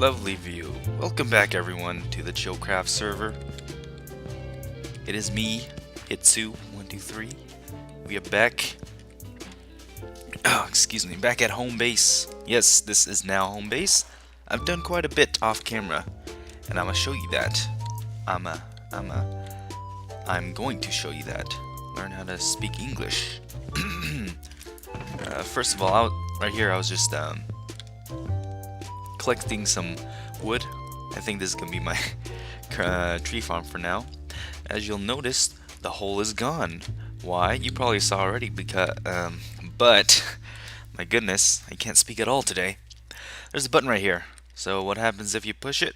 lovely view. Welcome back everyone to the Chillcraft server. It is me, Hitsu123. We are back. Oh, excuse me, back at home base. Yes, this is now home base. I've done quite a bit off camera, and I'm gonna show you that. I'm going to show you that. Learn how to speak English. First of all, right here I was just collecting some wood. I think this is gonna be my tree farm for now. As you'll notice, the hole is gone. Why? You probably saw already because but my goodness, I can't speak at all today. There's a button right here. So what happens if you push it?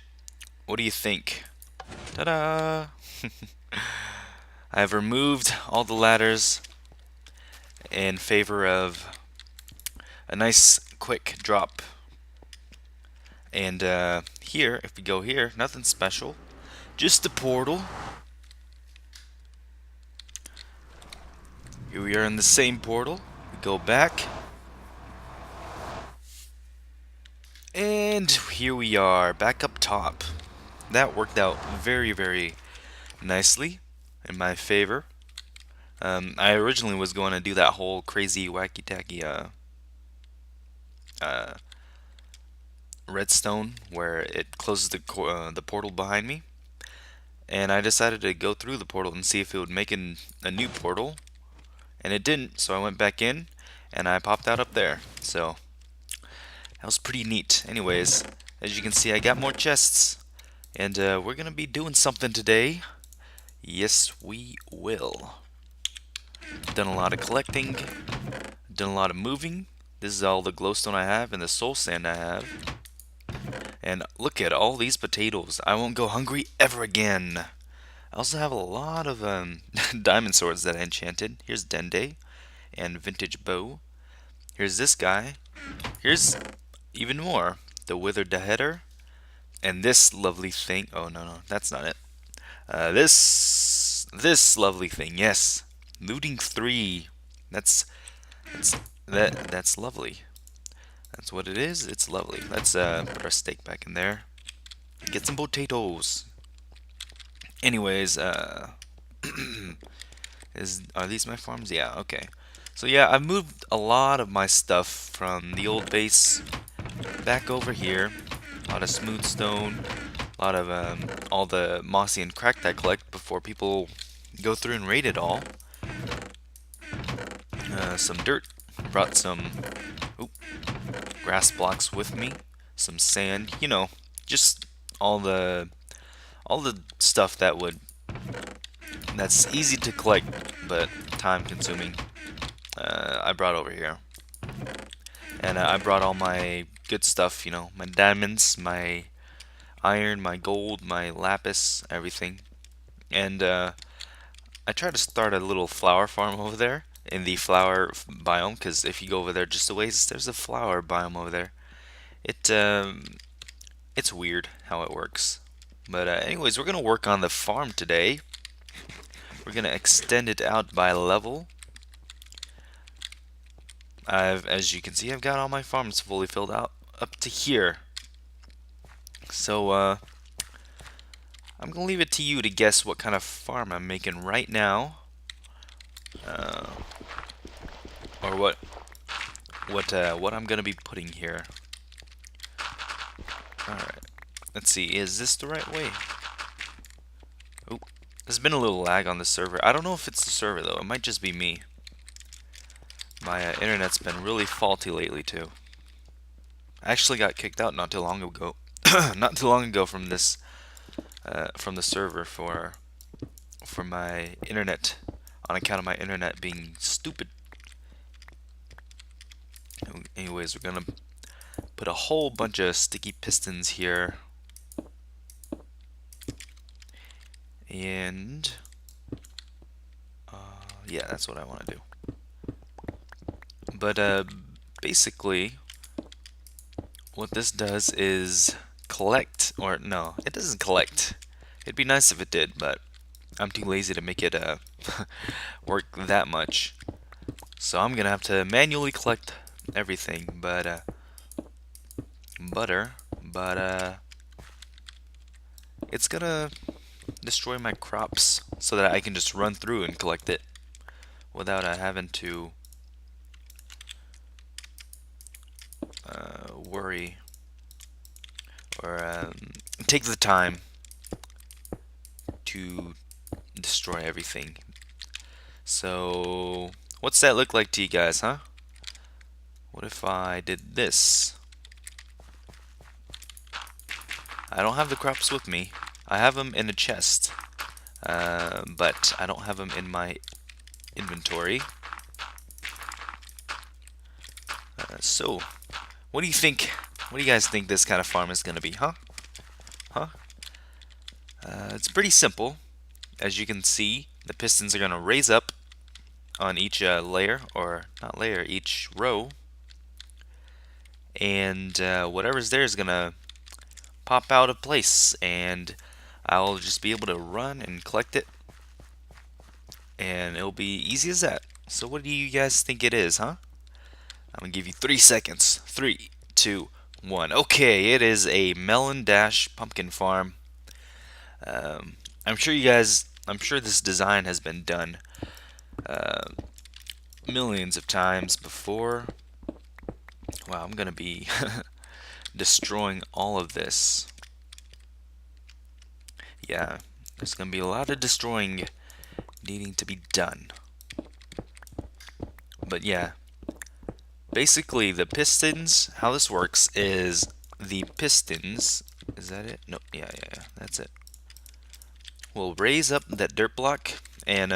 What do you think? Ta-da! I have removed all the ladders in favor of a nice quick drop. And here, if we go here, nothing special, just the portal. Here we are in the same portal. We go back, and here we are back up top. That worked out very, very nicely in my favor. I originally was going to do that whole crazy wacky tacky redstone where it closes the portal behind me, and I decided to go through the portal and see if it would make a new portal, and it didn't, so I went back in and I popped out up there. So that was pretty neat. Anyways, as you can see, I got more chests, and we're gonna be doing something today. Yes, we will. Done a lot of collecting, done a lot of moving. This is all the glowstone I have and the soul sand I have. And look at all these potatoes. I won't go hungry ever again. I also have a lot of diamond swords that I enchanted. Here's Dende and vintage bow. Here's this guy. Here's even more. The withered header. And this lovely thing. Oh no, that's not it. This lovely thing. Yes, looting 3. That's lovely. That's what it is. It's lovely. Let's put our steak back in there. Get some potatoes. Anyways, are these my farms? Yeah, okay. So yeah, I've moved a lot of my stuff from the old base back over here. A lot of smooth stone, a lot of all the mossy and cracked I collect before people go through and raid it all. Some dirt. Brought some grass blocks with me, some sand, you know, just all the stuff that's easy to collect but time consuming. I brought over here, and I brought all my good stuff, you know, my diamonds, my iron, my gold, my lapis, everything. And I tried to start a little flower farm over there in the flower biome, because if you go over there just a ways, there's a flower biome over there. It's weird how it works. But anyways, we're gonna work on the farm today. We're gonna extend it out by level. As you can see, I've got all my farms fully filled out up to here. So I'm gonna leave it to you to guess what kind of farm I'm making right now. Or what I'm gonna be putting here. Alright, let's see, is this the right way? Oh, there's been a little lag on the server. I don't know if it's the server though, it might just be me. My internet's been really faulty lately too. I actually got kicked out not too long ago. Not too long ago from this from the server for my internet, on account of my internet being stupid. Anyways, we're gonna put a whole bunch of sticky pistons here, and yeah, that's what I want to do. But basically what this does is collect, or no, it doesn't collect. It'd be nice if it did, but I'm too lazy to make it work that much. So I'm gonna have to manually collect everything. But butter but it's gonna destroy my crops so that I can just run through and collect it without having to worry or take the time to destroy everything. So, what's that look like to you guys, huh? What if I did this? I don't have the crops with me. I have them in a chest, but I don't have them in my inventory. So, what do you think? What do you guys think this kind of farm is going to be, huh? Huh? It's pretty simple. As you can see, the pistons are going to raise up on each layer, or not layer, each row. And whatever's there is going to pop out of place, and I'll just be able to run and collect it. And it'll be easy as that. So what do you guys think it is, huh? I'm going to give you 3 seconds. 3, 2, 1. Okay, it is a melon dash pumpkin farm. I'm sure this design has been done millions of times before. Wow, I'm gonna be destroying all of this. Yeah, there's gonna be a lot of destroying needing to be done. But yeah, basically the pistons, how this works is the pistons, is that it? No, yeah, that's it. We'll raise up that dirt block, and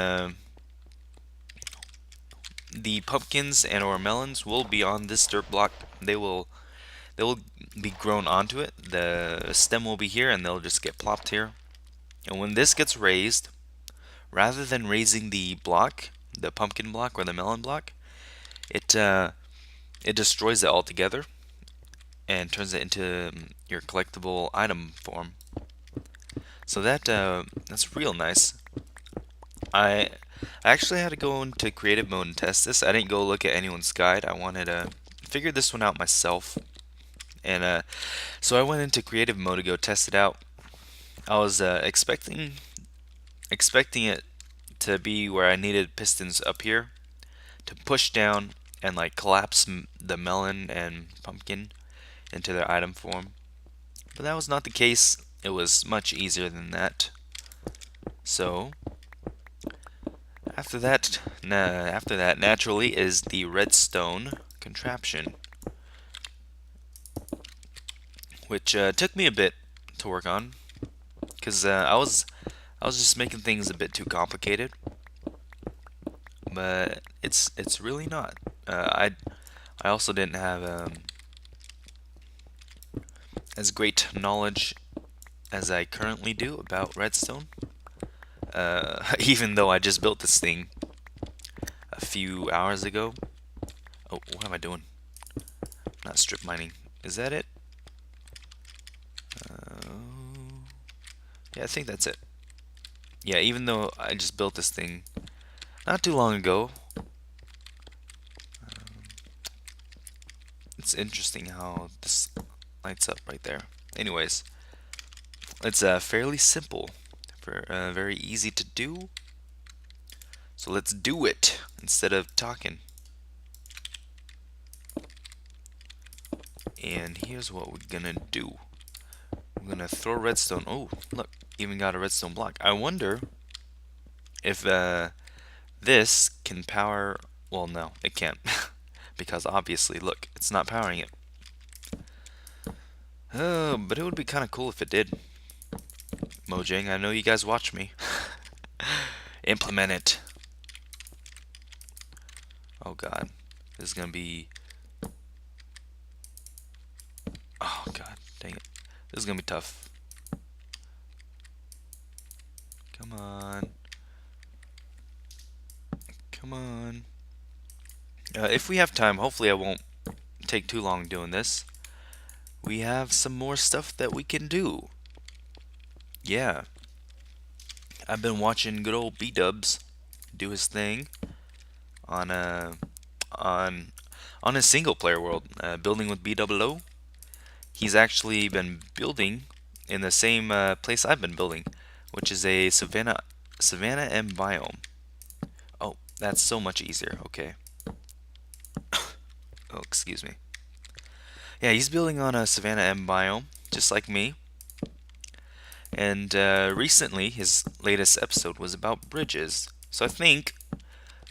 the pumpkins and or melons will be on this dirt block. They will be grown onto it. The stem will be here, and they'll just get plopped here. And when this gets raised, rather than raising the block, the pumpkin block or the melon block, it destroys it altogether and turns it into your collectible item form. So that's real nice. I actually had to go into creative mode and test this. I didn't go look at anyone's guide. I wanted to figure this one out myself. And so I went into creative mode to go test it out. I was expecting it to be where I needed pistons up here to push down and like collapse the melon and pumpkin into their item form. But that was not the case. It was much easier than that. So after that, naturally is the redstone contraption, which took me a bit to work on, because I was just making things a bit too complicated. But it's really not. I also didn't have as great knowledge as I currently do about redstone. Even though I just built this thing a few hours ago. Oh, what am I doing? Not strip mining. Is that it? Yeah, I think that's it. Yeah, even though I just built this thing not too long ago, it's interesting how this lights up right there. Anyways, it's fairly simple, very easy to do. So let's do it instead of talking. And here's what we're gonna do. We're gonna throw redstone. Oh, look, even got a redstone block. I wonder if this can power. Well, no, it can't. Because obviously, look, it's not powering it. But it would be kind of cool if it did. Mojang, I know you guys watch me. Implement it. Oh god, this is gonna be. Oh god, dang it. This is gonna be tough. Come on. Come on. If we have time, hopefully I won't take too long doing this. We have some more stuff that we can do. Yeah. I've been watching good old B-Dubs do his thing on a single player world, building with BWO. he's actually been building in the same place I've been building, which is a savanna M biome. Oh, that's so much easier. Okay. Oh, excuse me. Yeah, he's building on a savanna M biome, just like me. And recently, his latest episode was about bridges. So I think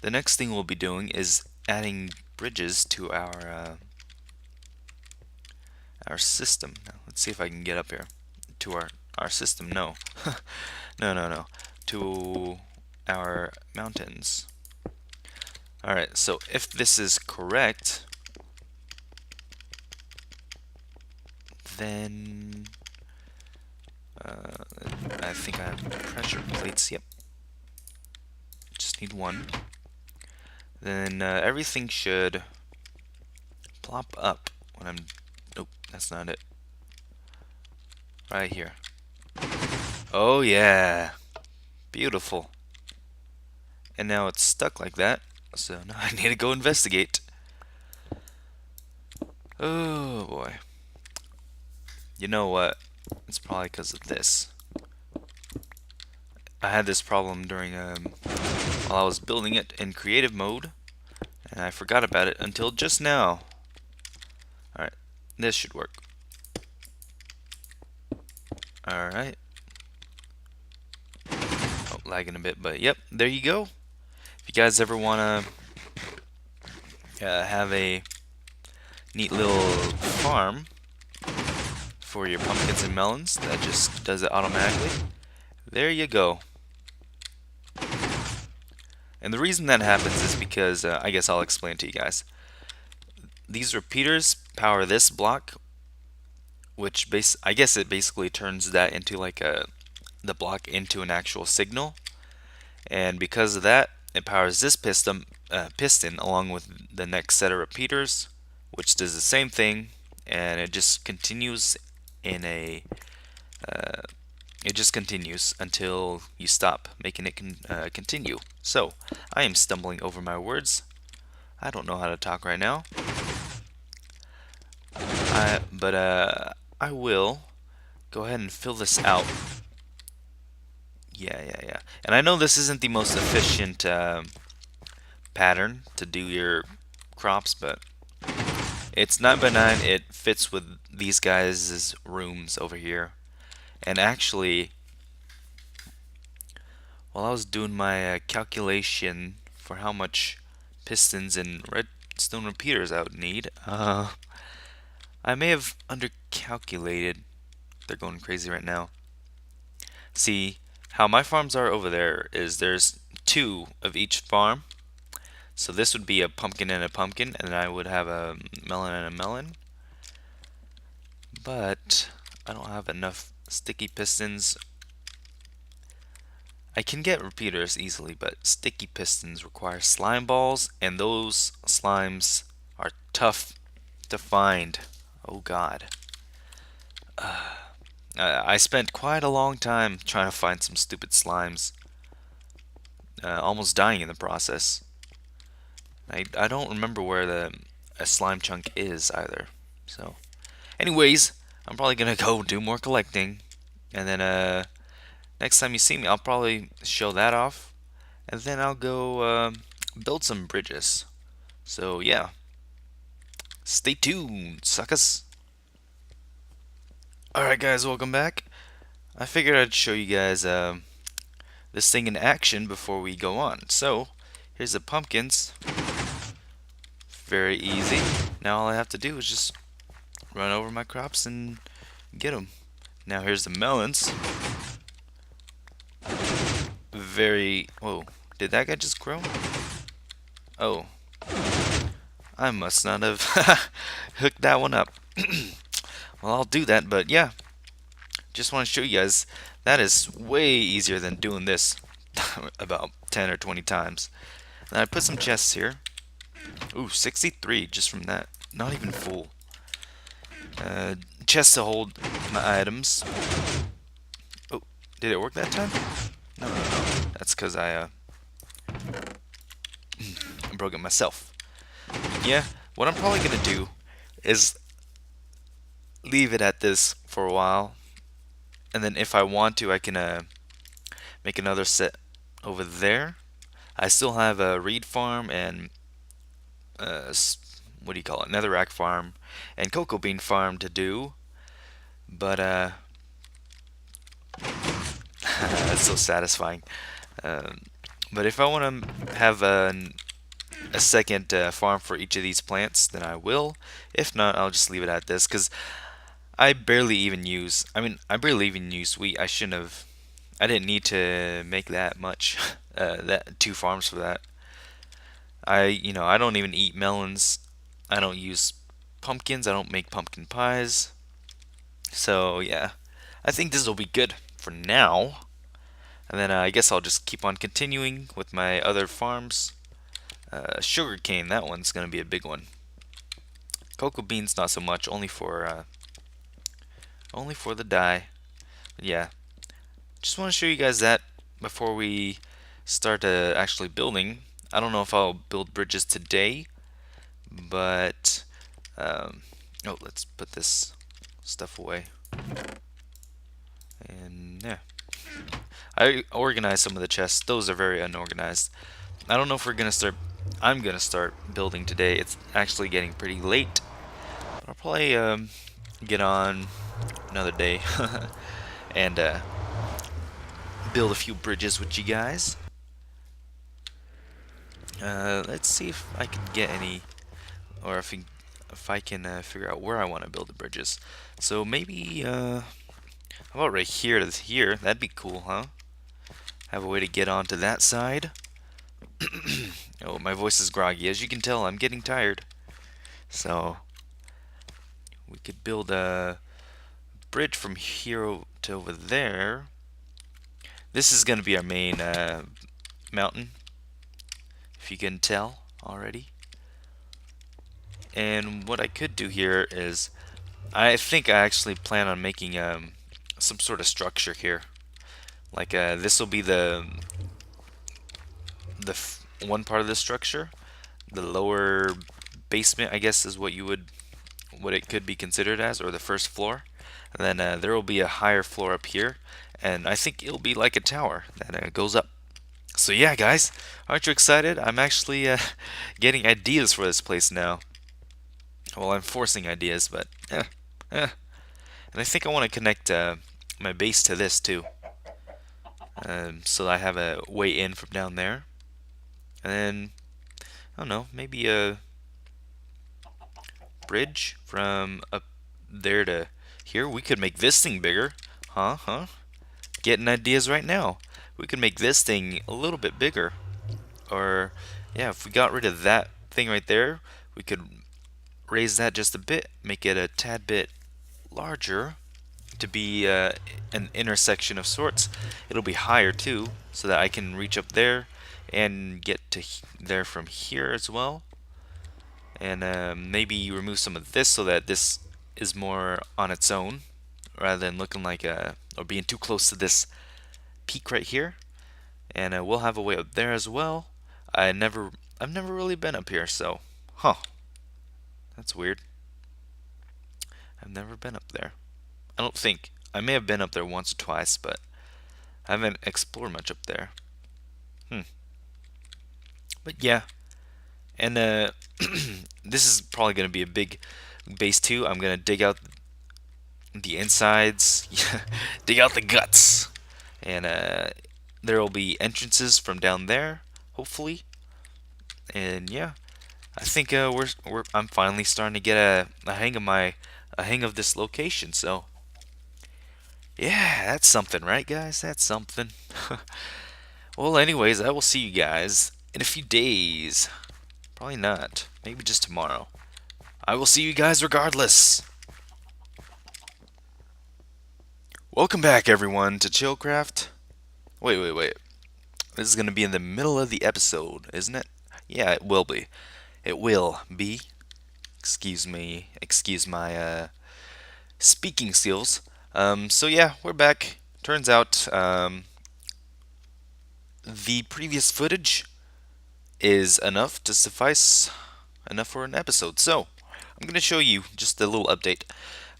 the next thing we'll be doing is adding bridges to our system. Now, let's see if I can get up here to our system. No, no. To our mountains. All right. So if this is correct, then I think I have pressure plates. Yep. Just need one. Then everything should plop up when I'm. Nope, that's not it. Right here. Oh yeah, beautiful. And now it's stuck like that, so now I need to go investigate. Oh boy. You know what? It's probably because of this. I had this problem during while I was building it in creative mode, and I forgot about it until just now. Alright, this should work. Alright. Oh, lagging a bit, but yep, there you go. If you guys ever want to have a neat little farm for your pumpkins and melons that just does it automatically, there you go. And the reason that happens is because, I guess I'll explain to you guys. These repeaters power this block, which I guess it basically turns that into like the block into an actual signal. And because of that, it powers this piston along with the next set of repeaters, which does the same thing, and it just continues in a it just continues until you stop making it continue. So, I am stumbling over my words. I don't know how to talk right now. But I will go ahead and fill this out. Yeah. And I know this isn't the most efficient pattern to do your crops, but it's 9x9. It fits with these guys' rooms over here. And actually, while I was doing my calculation for how much pistons and redstone repeaters I would need, I may have undercalculated. They're going crazy right now. See, how my farms are over there is there's 2 of each farm. So this would be a pumpkin and a pumpkin, and then I would have a melon and a melon. But I don't have enough sticky pistons. I can get repeaters easily, but sticky pistons require slime balls, and those slimes are tough to find. Oh god. I spent quite a long time trying to find some stupid slimes. Almost dying in the process. I don't remember where a slime chunk is either. So, anyways, I'm probably gonna go do more collecting, and then next time you see me, I'll probably show that off, and then I'll go build some bridges. So yeah, stay tuned, suckers. Alright guys, welcome back. I figured I'd show you guys this thing in action before we go on. So, here's the pumpkins. Very easy. Now all I have to do is just run over my crops and get them. Now here's the melons. Whoa, did that guy just grow? Oh, I must not have hooked that one up. Well, I'll do that, but yeah, just want to show you guys that is way easier than doing this about 10 or 20 times. And I put some chests here. Ooh, 63 just from that. Not even full. Chests to hold my items. Oh, did it work that time? No. That's because I broke it myself. Yeah, what I'm probably gonna do is leave it at this for a while, and then if I want to, I can make another set over there. I still have a reed farm and what do you call it, netherrack farm and cocoa bean farm to do, but that's so satisfying. Um, but if I want to have a second farm for each of these plants, then I will. If not, I'll just leave it at this because I barely even use wheat. I didn't need to make that much, that two farms for that. I don't even eat melons. I don't use pumpkins. I don't make pumpkin pies. So yeah, I think this will be good for now. And then I guess I'll just keep on continuing with my other farms. Sugarcane, that one's gonna be a big one. Cocoa beans, not so much. Only for the dye. But yeah, just want to show you guys that before we start actually building. I don't know if I'll build bridges today, but oh, let's put this stuff away. And yeah, I organized some of the chests. Those are very unorganized. I don't know if we're gonna start. I'm gonna start building today. It's actually getting pretty late. But I'll probably get on another day and build a few bridges with you guys. Let's see if I can get any, or if I can figure out where I want to build the bridges. So maybe how about right here to here? That'd be cool, huh? Have a way to get onto that side. Oh, my voice is groggy. As you can tell, I'm getting tired. So we could build a bridge from here to over there. This is going to be our main mountain, if you can tell already. And what I could do here is, I think I actually plan on making some sort of structure here. Like this will be one part of the structure. The lower basement, I guess, is what it could be considered as, or the first floor. And then there will be a higher floor up here, and I think it'll be like a tower that goes up. So yeah, guys, aren't you excited? I'm actually getting ideas for this place now. Well, I'm forcing ideas, but eh. And I think I want to connect my base to this too, so that I have a way in from down there. And then, I don't know, maybe a bridge from up there to here. We could make this thing bigger. Huh? Getting ideas right now. We could make this thing a little bit bigger. Or, yeah, if we got rid of that thing right there, we could raise that just a bit, make it a tad bit larger to be an intersection of sorts. It'll be higher too, so that I can reach up there and get to there from here as well. And maybe remove some of this so that this is more on its own, rather than looking like or being too close to this peak right here. And we'll have a way up there as well. I've never really been up here, so that's weird. I've never been up there. I don't think. I may have been up there once or twice, but I haven't explored much up there. But yeah, and this is probably going to be a big base too. I'm going to dig out the insides, dig out the guts, and there will be entrances from down there, hopefully. And yeah, I think I'm finally starting to get a hang of this location. So yeah, that's something, right, guys? That's something. Well, anyways, I will see you guys in a few days. Probably not. Maybe just tomorrow. I will see you guys regardless. Welcome back, everyone, to Chillcraft. Wait. This is going to be in the middle of the episode, isn't it? Yeah, it will be. It will be. Excuse me. Excuse my speaking skills. So yeah, we're back. Turns out the previous footage is enough for an episode. So I'm going to show you just a little update.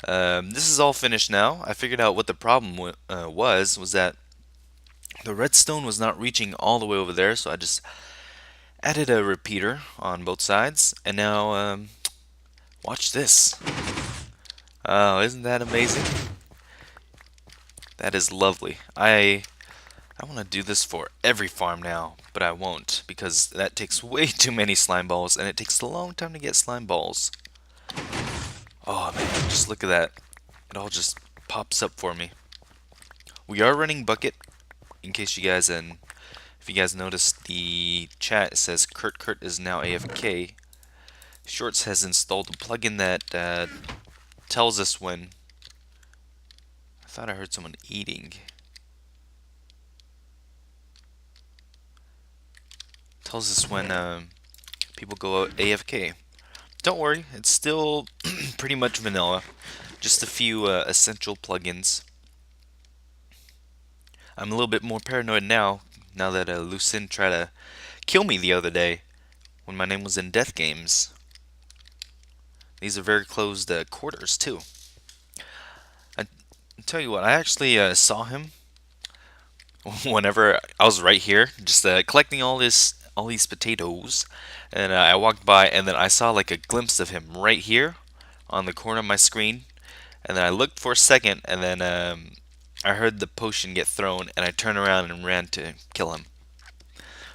This is all finished now. I figured out what the problem was that the redstone was not reaching all the way over there, so I just added a repeater on both sides, and now watch this. Oh, isn't that amazing? That is lovely. I want to do this for every farm now, but I won't because that takes way too many slime balls, and it takes a long time to get slime balls. Oh man, just look at that. It all just pops up for me. We are running bucket, in case you guys if you guys noticed the chat, it says CURTKURT is now AFK. Shorts has installed a plugin that tells us when. I thought I heard someone eating. Tells us when people go AFK. Don't worry, it's still pretty much vanilla. Just a few essential plugins. I'm a little bit more paranoid now that LPers tried to kill me the other day when my name was in Death Games. These are very closed quarters too. I tell you what, I actually saw him whenever I was right here, just collecting all these potatoes, and I walked by, and then I saw like a glimpse of him right here on the corner of my screen, and then I looked for a second, and then I heard the potion get thrown, and I turned around and ran to kill him.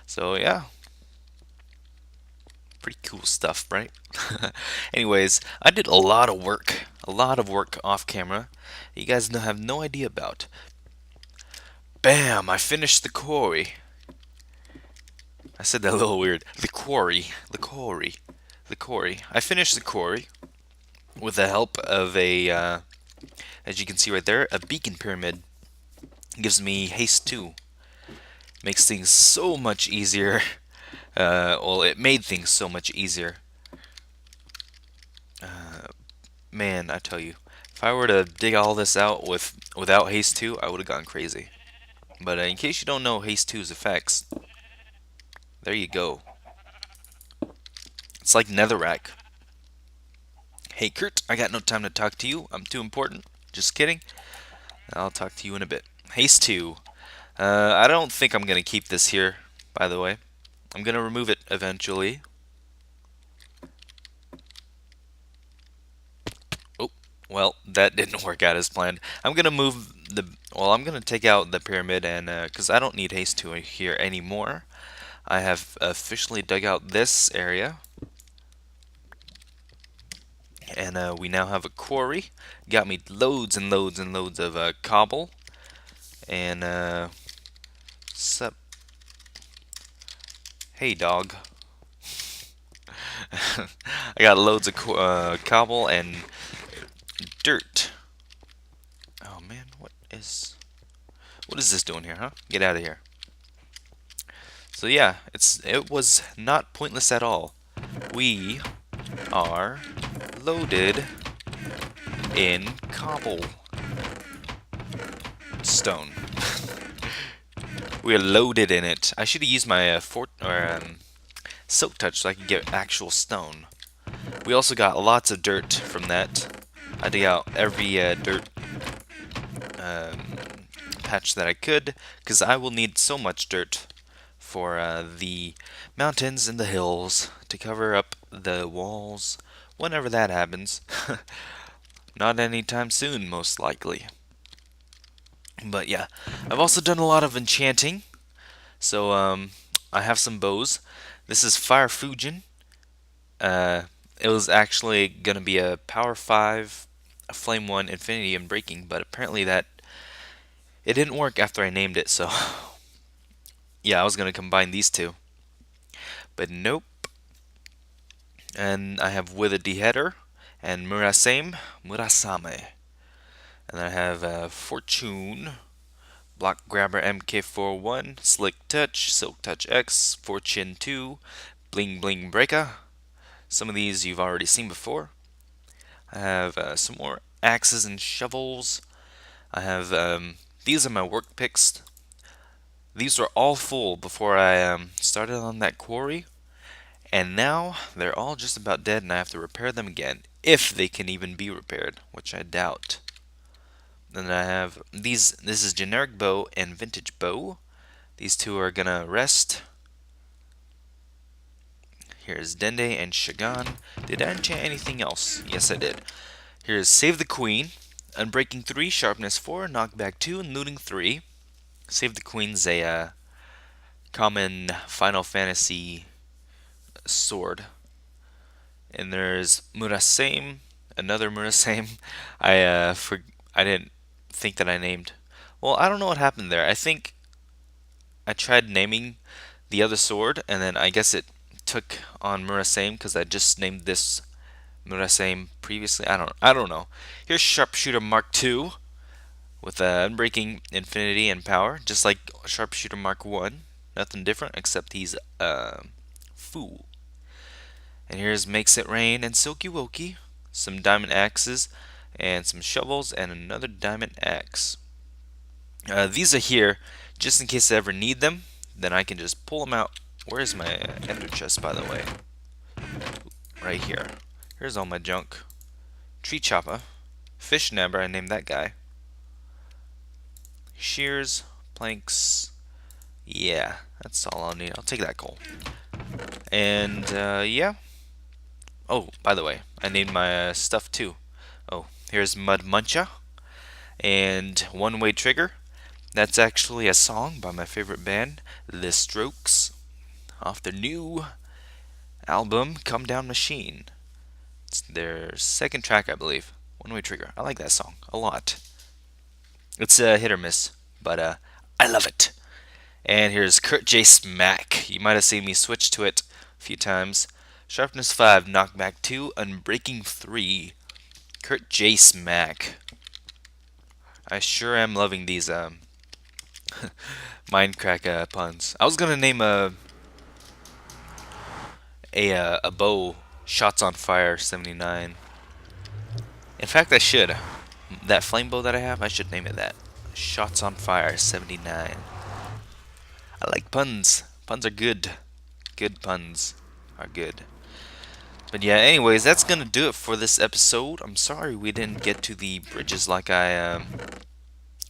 So yeah, pretty cool stuff, right? Anyways, I did a lot of work off camera. You guys have no idea about. Bam! I finished the quarry. I said that a little weird. The quarry. I finished the quarry with the help of as you can see right there, a beacon pyramid. It gives me haste 2. Makes things so much easier. Well, it made things so much easier. Man, I tell you, if I were to dig all this out without haste 2, I would have gone crazy. But in case you don't know haste 2's effects, there you go. It's like netherrack. Hey Kurt, I got no time to talk to you. I'm too important. Just kidding. I'll talk to you in a bit. Haste 2. I don't think I'm going to keep this here, by the way. I'm going to remove it eventually. Oh, well, that didn't work out as planned. I'm going to move I'm going to take out the pyramid, and because I don't need haste 2 here anymore. I have officially dug out this area. And we now have a quarry. Got me loads and loads and loads of cobble. And sup? Hey dog. I got loads of cobble and dirt. Oh man, what is this doing here, huh? Get out of here. So yeah, it was not pointless at all. We are loaded in cobble stone. We are loaded in it. I should have used my silk touch so I could get actual stone. We also got lots of dirt from that. I dug out every dirt patch that I could, because I will need so much dirt for the mountains and the hills to cover up the walls whenever that happens. Not anytime soon, most likely. But yeah, I've also done a lot of enchanting. So I have some bows. This is Fire Fujin. It was actually gonna be a Power 5, a Flame 1, Infinity, and Breaking, but apparently it didn't work after I named it. So yeah, I was gonna combine these two, but nope. And I have With a Deheader and Murasame, and I have Fortune. Block Grabber MK41, Slick Touch, Silk Touch X, Fortune 2, Bling Bling Breaker. Some of these you've already seen before. I have some more axes and shovels. I have, these are my work picks. These were all full before I started on that quarry. And now they're all just about dead, and I have to repair them again, if they can even be repaired, which I doubt. Then I have these. This is generic bow and vintage bow. These two are gonna rest. Here's Dende and Shagan. Did I enchant anything else? Yes, I did. Here's Save the Queen. Unbreaking 3, Sharpness 4, Knockback 2, and Looting 3. Save the Queen's a common Final Fantasy sword. And there's Murasame, another Murasame. I didn't think that I named. Well, I don't know what happened there. I think I tried naming the other sword, and then I guess it took on Murasame because I just named this Murasame previously. I don't know. Here's Sharpshooter Mark II with Unbreaking Infinity and Power, just like Sharpshooter Mark 1. Nothing different except he's a fool. And here's Makes It Rain and Silky Wilky, some diamond axes and some shovels and another diamond axe. These are here just in case I ever need them. Then I can just pull them out. Where's my ender chest, by the way? Right here. Here's all my junk. Tree chopper. Fish nabber, I named that guy. Shears, planks. Yeah, that's all I'll need. I'll take that coal. And, yeah. Oh, by the way, I named my stuff too. Oh, here's Mud Muncha. And One Way Trigger. That's actually a song by my favorite band, The Strokes, off their new album, Come Down Machine. It's their second track, I believe. One Way Trigger. I like that song a lot. It's a hit or miss, but I love it. And here's Kurt J. Smack. You might have seen me switch to it a few times. Sharpness 5, Knockback 2, Unbreaking 3. Kurt J. Smack. I sure am loving these Minecraft puns. I was gonna name a bow Shots on Fire 79. In fact, I should. That flame bow that I have, I should name it that. Shots on Fire 79. I like puns. Puns are good. Good puns are good. But yeah, anyways, that's gonna do it for this episode. I'm sorry we didn't get to the bridges like I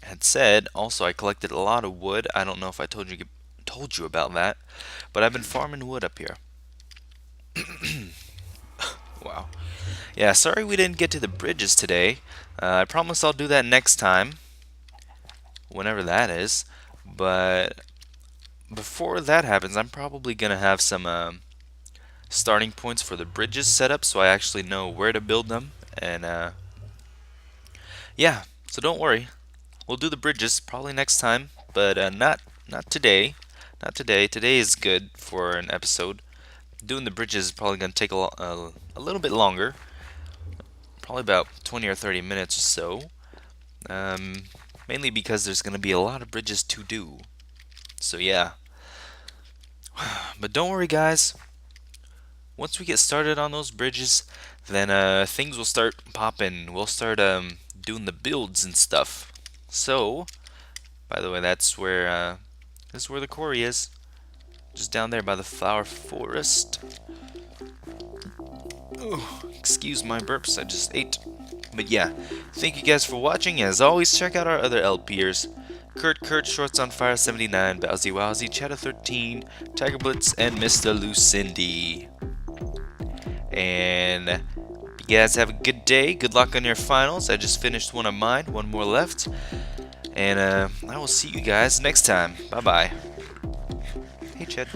had said. Also, I collected a lot of wood. I don't know if I told you about that, but I've been farming wood up here. Wow. Yeah, sorry we didn't get to the bridges today. I promise I'll do that next time, whenever that is. But before that happens, I'm probably gonna have some starting points for the bridges set up, so I actually know where to build them. And yeah, so don't worry. We'll do the bridges probably next time, but not today. Not today. Today is good for an episode. Doing the bridges is probably going to take a little bit longer. Probably about 20 or 30 minutes or so. Mainly because there's going to be a lot of bridges to do. So yeah. But don't worry, guys. Once we get started on those bridges, then things will start popping. We'll start doing the builds and stuff. So, by the way, this is where the quarry is. Just down there by the flower forest. Oh, excuse my burps, I just ate. But yeah, thank you guys for watching. As always, check out our other LPers. CURTKURT, Shorts on Fire 79, BowsyWowsy, Chatter 13, Tigerblitz, and MrLucinde. And you guys have a good day. Good luck on your finals. I just finished one of mine. One more left. And I will see you guys next time. Bye-bye. Hey, Chad.